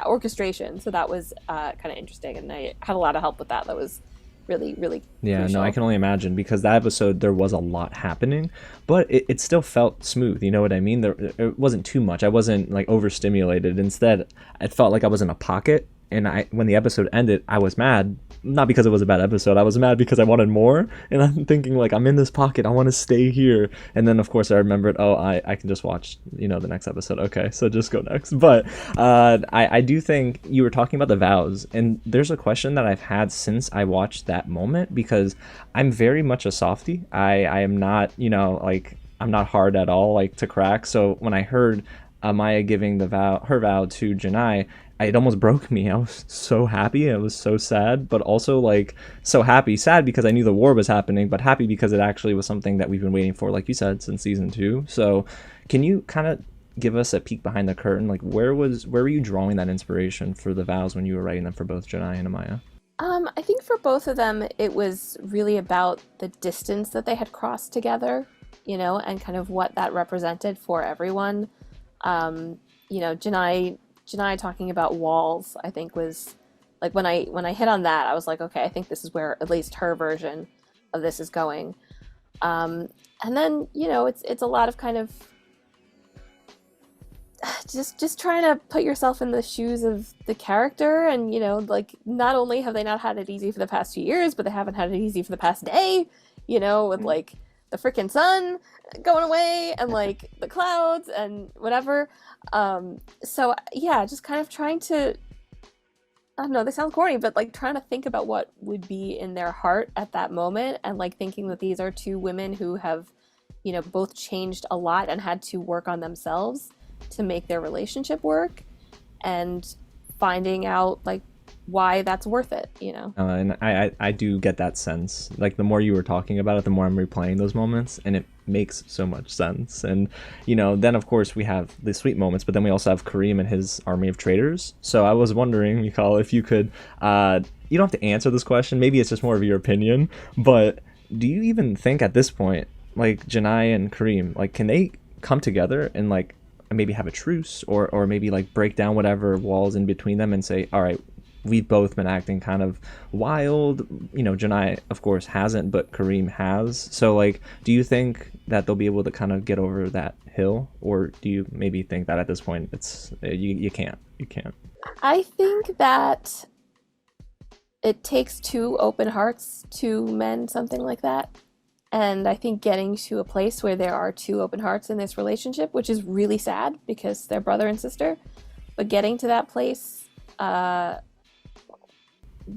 orchestration, so that was kind of interesting, and I had a lot of help with that. That was really crucial. No, I can only imagine, because that episode there was a lot happening, but it still felt smooth, you know what I mean? It wasn't too much. I wasn't like overstimulated. Instead, it felt like I was in a pocket, and when the episode ended, I was mad, not because it was a bad episode. I was mad because I wanted more, and I'm thinking like, I'm in this pocket, I want to stay here. And then of course I remembered, I can just watch the next episode. Okay, so just go next. But I do think you were talking about the vows, and there's a question that I've had since I watched that moment, because I'm very much a softie. I am not I'm not hard at all, like, to crack. So when I heard Amaya giving her vow to Janai, it almost broke me. I was so happy. I was so sad, but also like so happy. Sad because I knew the war was happening, but happy because it actually was something that we've been waiting for, like you said, since season 2. So can you kind of give us a peek behind the curtain? Like, where were you drawing that inspiration for the vows when you were writing them for both Janai and Amaya? I think for both of them, it was really about the distance that they had crossed together, and kind of what that represented for everyone. Janai talking about walls, I think, was like, when I hit on that, I was like, okay, I think this is where at least her version of this is going. And then it's a lot of kind of just trying to put yourself in the shoes of the character, and like, not only have they not had it easy for the past few years, but they haven't had it easy for the past day, with like the freaking sun going away and like the clouds and whatever. So yeah, just kind of trying to, I don't know, they sound corny, but like trying to think about what would be in their heart at that moment, and like thinking that these are two women who have both changed a lot and had to work on themselves to make their relationship work, and finding out like why that's worth it, And I do get that sense. Like, the more you were talking about it, the more I'm replaying those moments, and it makes so much sense. And then of course we have the sweet moments, but then we also have Kareem and his army of traitors. So I was wondering, Michal, if you could you don't have to answer this question, maybe it's just more of your opinion, but do you even think at this point, like, Janai and Kareem, like, can they come together and like maybe have a truce, or maybe like break down whatever walls in between them and say, all right, we've both been acting kind of wild. Janai, of course, hasn't, but Kareem has. So, like, do you think that they'll be able to kind of get over that hill, or do you maybe think that at this point it's you can't? I think that it takes two open hearts, two men, something like that. And I think getting to a place where there are two open hearts in this relationship, which is really sad because they're brother and sister, but getting to that place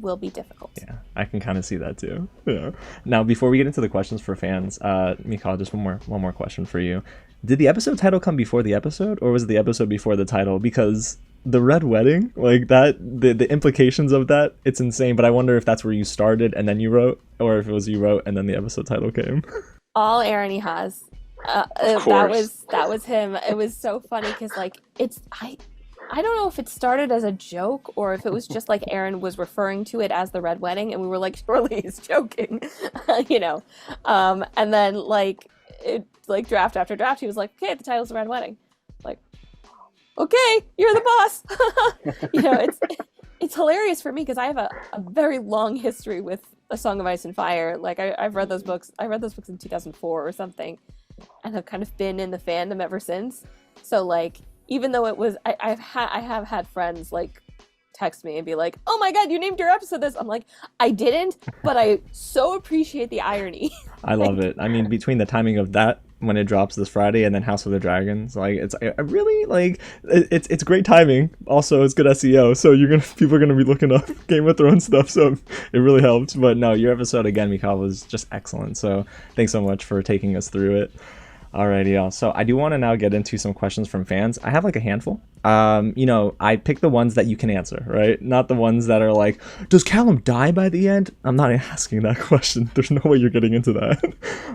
will be difficult. Yeah, I can kind of see that too. Yeah. Now, before we get into the questions for fans, Michal, just one more question for you. Did the episode title come before the episode, or was it the episode before the title? Because the red wedding, like that, the implications of that, it's insane. But I wonder if that's where you started and then you wrote, or if it was you wrote and then the episode title came. All Aaron Ehasz. That was him. It was so funny because like I don't know if it started as a joke or if it was just like Aaron was referring to it as the red wedding, and we were like, surely he's joking, you know. And then like draft after draft, he was like, okay, the title's the red wedding. Like, okay, you're the boss. You know, it's hilarious for me because I have a very long history with A Song of Ice and Fire. Like I've read those books. I read those books in 2004 or something, and have kind of been in the fandom ever since. So like, even though it was, I have had friends like text me and be like, "Oh my god, you named your episode this." I'm like, I didn't, but I so appreciate the irony. I love it. I mean, between the timing of that when it drops this Friday and then House of the Dragons, like I really like it's great timing. Also, it's good SEO, so people are gonna be looking up Game of Thrones stuff, so it really helped. But no, your episode again, Michal, was just excellent. So thanks so much for taking us through it. Alrighty, y'all. So I do want to now get into some questions from fans. I have like a handful. I pick the ones that you can answer, right? Not the ones that are like, does Callum die by the end? I'm not asking that question. There's no way you're getting into that.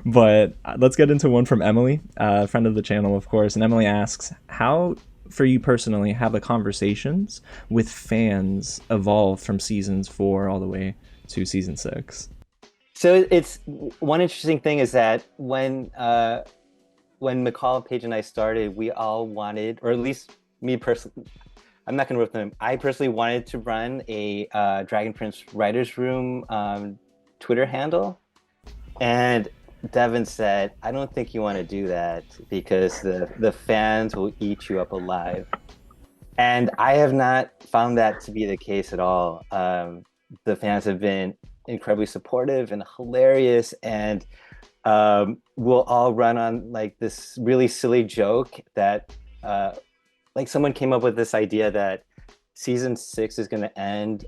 But let's get into one from Emily, a friend of the channel, of course. And Emily asks, how, for you personally, have the conversations with fans evolved from seasons 4 all the way to season 6? So it's one interesting thing is that when Michal, Paige, and I started, we all wanted, or at least me personally, I'm not going to rip them. I personally wanted to run a Dragon Prince Writers Room Twitter handle. And Devin said, I don't think you want to do that because the fans will eat you up alive. And I have not found that to be the case at all. The fans have been incredibly supportive and hilarious, and we'll all run on like this really silly joke that like someone came up with this idea that season 6 is going to end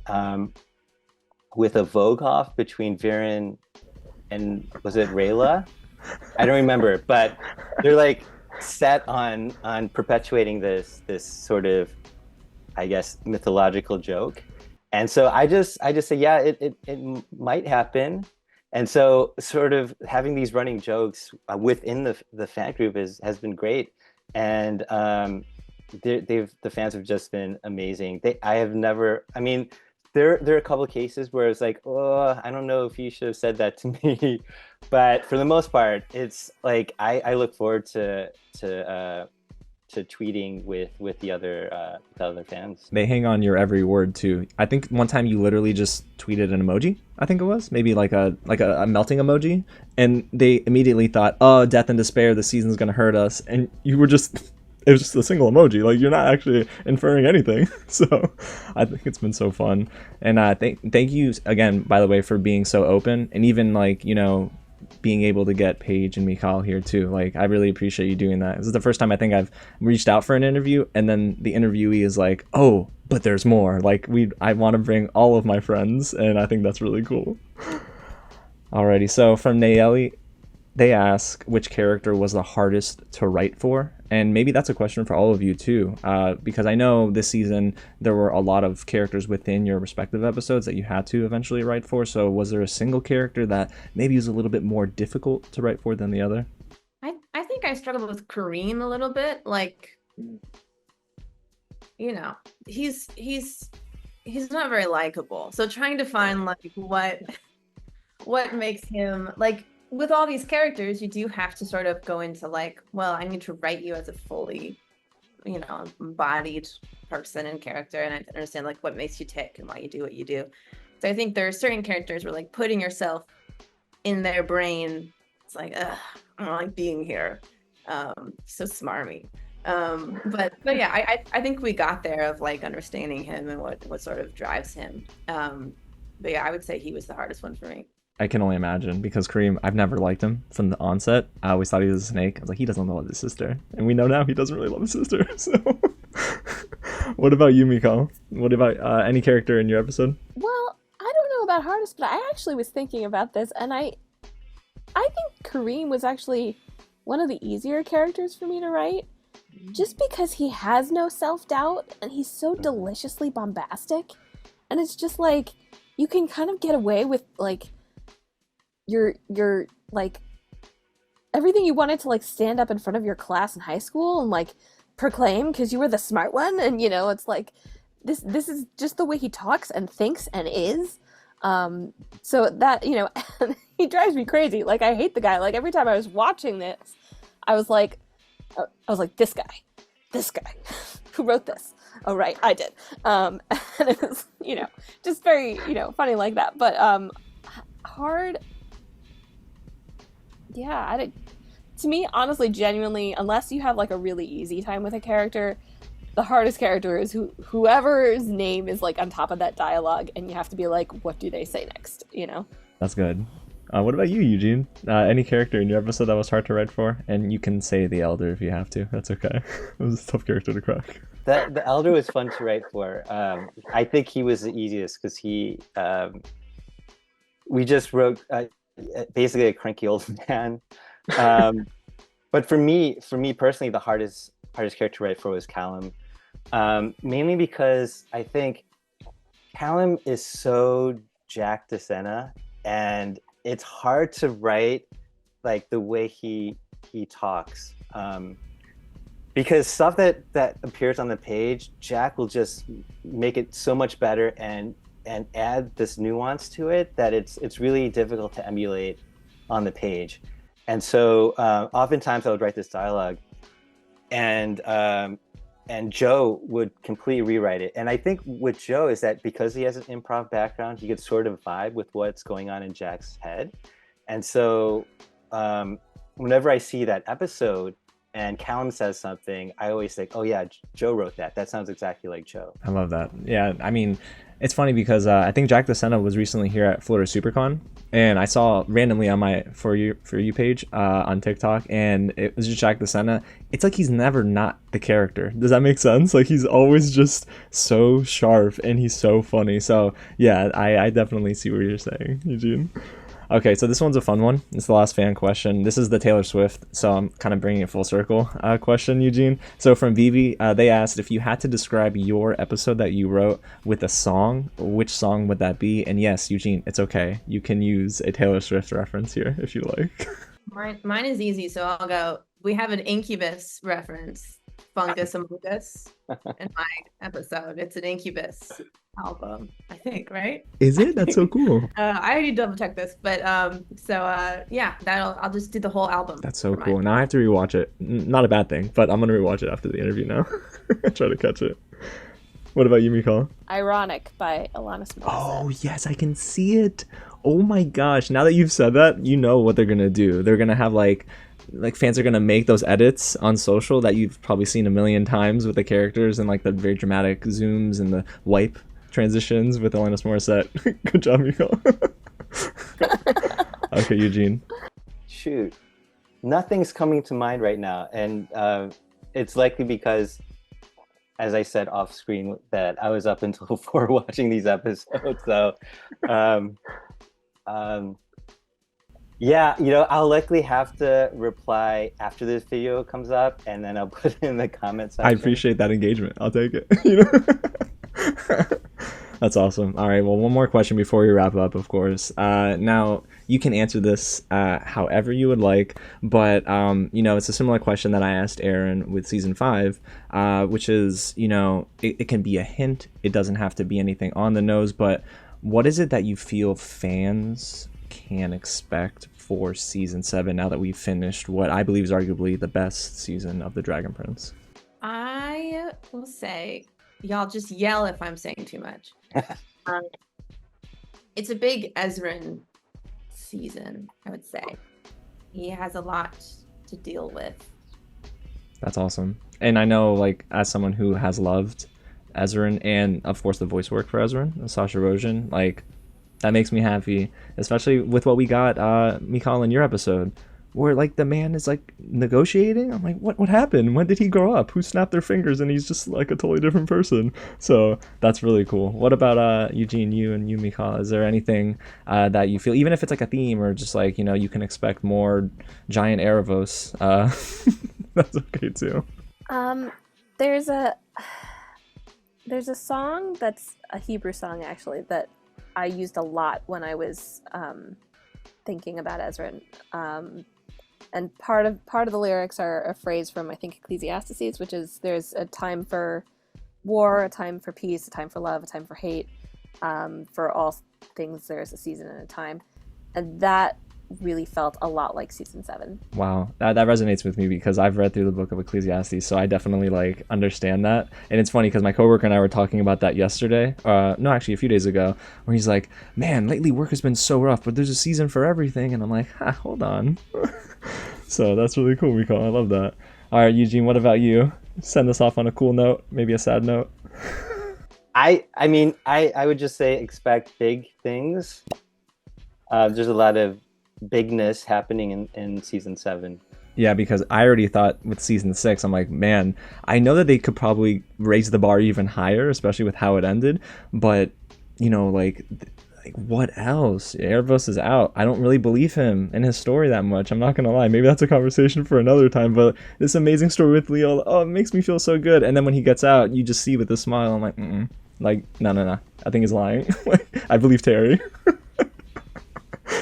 with a Vogue off between Viren and was it Rayla? I don't remember, but they're like set on perpetuating this sort of, I guess, mythological joke. And so I just say, yeah, it might happen. And so sort of having these running jokes within the fan group has been great. And the fans have just been amazing. There are a couple of cases where it's like, oh, I don't know if you should have said that to me. But for the most part, it's like I look forward to tweeting with the other fans. They hang on your every word too. I think one time you literally just tweeted an emoji. I think it was maybe like a melting emoji, and they immediately thought, "Oh, death and despair. The season's gonna hurt us." And you were just. It was just a single emoji. Like, you're not actually inferring anything. So I think it's been so fun. And thank you again, by the way, for being so open, and even like, being able to get Paige and Michal here too. Like, I really appreciate you doing that. This is the first time I think I've reached out for an interview, and then the interviewee is like, oh, but there's more. Like, I want to bring all of my friends, and I think that's really cool. Alrighty, so from Nayeli, they ask which character was the hardest to write for. And maybe that's a question for all of you too, because I know this season there were a lot of characters within your respective episodes that you had to eventually write for. So was there a single character that maybe was a little bit more difficult to write for than the other? I think I struggled with Kareem a little bit. Like, he's not very likable. So trying to find like what makes him like. With all these characters, you do have to sort of go into like, well, I need to write you as a fully, embodied person and character, and I understand like what makes you tick and why you do what you do. So I think there are certain characters where like putting yourself in their brain, it's like, ugh, I don't like being here. So smarmy. But yeah, I think we got there of like understanding him and what sort of drives him. But yeah, I would say he was the hardest one for me. I can only imagine, because Kareem, I've never liked him from the onset. I always thought he was a snake. I was like, he doesn't love his sister. And we know now he doesn't really love his sister. So what about you, Michal? What about any character in your episode? Well, I don't know about hardest, but I actually was thinking about this, and I think Kareem was actually one of the easier characters for me to write, just because he has no self-doubt and he's so deliciously bombastic, and it's just like you can kind of get away with like your like everything you wanted to like stand up in front of your class in high school and like proclaim because you were the smart one, and you know, it's like this is just the way he talks and thinks and is. So that, you know, he drives me crazy. Like, I hate the guy. Like, every time I was watching this, I was like, this guy who wrote this. Oh, right, I did. And it was, you know, just very, you know, funny like that. But hard, yeah, to me, honestly, genuinely, unless you have like a really easy time with a character, the hardest character is whoever's name is like on top of that dialogue, and you have to be like, what do they say next, you know? That's good. What about you, Eugene? Any character in your episode that was hard to write for? And you can say the elder if you have to. That's okay. It was a tough character to crack. The elder was fun to write for. I think he was the easiest because we just wrote basically a cranky old man. But for me personally, the hardest character to write for was Callum. Mainly because I think Callum is so Jack DeSena, and it's hard to write like the way he talks. Because stuff that appears on the page, Jack will just make it so much better and add this nuance to it that it's really difficult to emulate on the page. And so oftentimes I would write this dialogue, and Joe would completely rewrite it. And I think with Joe is that because he has an improv background, he could sort of vibe with what's going on in Jack's head. And so whenever I see that episode and Callum says something, I always think, oh yeah, Joe wrote that. That sounds exactly like Joe. I love that. Yeah, I mean, it's funny because I think Jack DeSena was recently here at Florida SuperCon, and I saw randomly on my For You page on TikTok, and it was just Jack DeSena. It's like he's never not the character. Does that make sense? Like, he's always just so sharp, and he's so funny. So yeah, I definitely see what you're saying, Eugene. Okay, so this one's a fun one. It's the last fan question. This is the Taylor Swift, so I'm kind of bringing it full circle question, Eugene. So from Vivi, they asked, if you had to describe your episode that you wrote with a song, which song would that be? And yes, Eugene, it's okay. You can use a Taylor Swift reference here if you like. Mine is easy, so I'll go. We have an Incubus reference, Fungus Amogus, in my episode. It's an Incubus album, I think, right? Is it? That's so cool. I already double checked this, but yeah, I'll just do the whole album. That's so cool. Now I have to rewatch it. Not a bad thing, but I'm gonna rewatch it after the interview now. Try to catch it. What about you, Michal? Ironic by Alanis Morissette. Oh yes, I can see it. Oh my gosh! Now that you've said that, you know what they're gonna do. They're gonna have like fans are gonna make those edits on social that you've probably seen a million times with the characters and like the very dramatic zooms and the wipe transitions with Alanis Morissette. Good job, Michal. Okay, Eugene. Shoot, nothing's coming to mind right now, and it's likely because, as I said off screen, that I was up until 4 watching these episodes. So, yeah, you know, I'll likely have to reply after this video comes up, and then I'll put it in the comments section. I appreciate that engagement. I'll take it. You know? That's awesome. All right, well, one more question before we wrap up, of course. Now, you can answer this however you would like, but, you know, it's a similar question that I asked Aaron with season 5, which is, you know, it can be a hint. It doesn't have to be anything on the nose, but what is it that you feel fans can expect for season 7 now that we've finished what I believe is arguably the best season of The Dragon Prince? I will say, y'all just yell if I'm saying too much. It's a big Ezran season, I would say. He has a lot to deal with. That's awesome. And I know, like, as someone who has loved Ezran and, of course, the voice work for Ezran, Sasha Rogen, like, That makes me happy, especially with what we got, Michal, in your episode, where like the man is like negotiating. I'm like, what happened? When did he grow up? Who snapped their fingers and he's just like a totally different person? So that's really cool. What about Eugene, you and you, Michal? Is there anything that you feel, even if it's like a theme or just like, you know, you can expect more giant Erebos? That's okay too. There's a song that's a Hebrew song actually that I used a lot when I was thinking about Ezra. And part of the lyrics are a phrase from, I think, Ecclesiastes, which is, there's a time for war, a time for peace, a time for love, a time for hate. For all things, there's a season and a time. And that really felt a lot like season 7. Wow, that resonates with me because I've read through the book of Ecclesiastes, so I definitely like understand that. And it's funny because my coworker and I were talking about that yesterday, no, actually a few days ago, where he's like, man, lately work has been so rough, but there's a season for everything. And I'm like, hold on. So that's really cool, Michal. I love that. All right, Eugene, what about you? Send us off on a cool note, maybe a sad note. I mean, I would just say expect big things. There's a lot of bigness happening in season 7. Yeah, because I already thought with season 6, I'm like, man, I know that they could probably raise the bar even higher, especially with how it ended. But, you know, like what else? Erebos is out. I don't really believe him and his story that much. I'm not going to lie. Maybe that's a conversation for another time. But this amazing story with Leo, oh, it makes me feel so good. And then when he gets out, you just see with a smile, I'm like, like, no. I think he's lying. I believe Terry.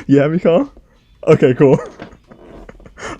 Yeah, Michal? Okay, cool.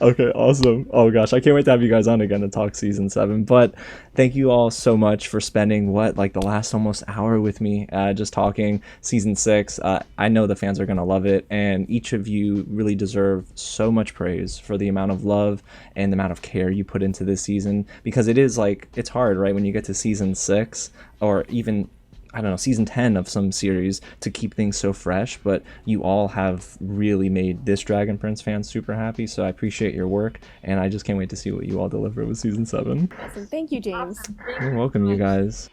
Okay, awesome. Oh gosh, I can't wait to have you guys on again to talk season 7. But thank you all so much for spending like the last almost hour with me, just talking season 6. I know the fans are gonna love it, and each of you really deserve so much praise for the amount of love and the amount of care you put into this season, because it is like, it's hard, right, when you get to season 6 or even, I don't know, season 10 of some series to keep things so fresh, but you all have really made this Dragon Prince fan super happy, so I appreciate your work, and I just can't wait to see what you all deliver with season 7. Awesome. Thank you, James. Awesome. Thank You're you welcome, so you much. guys.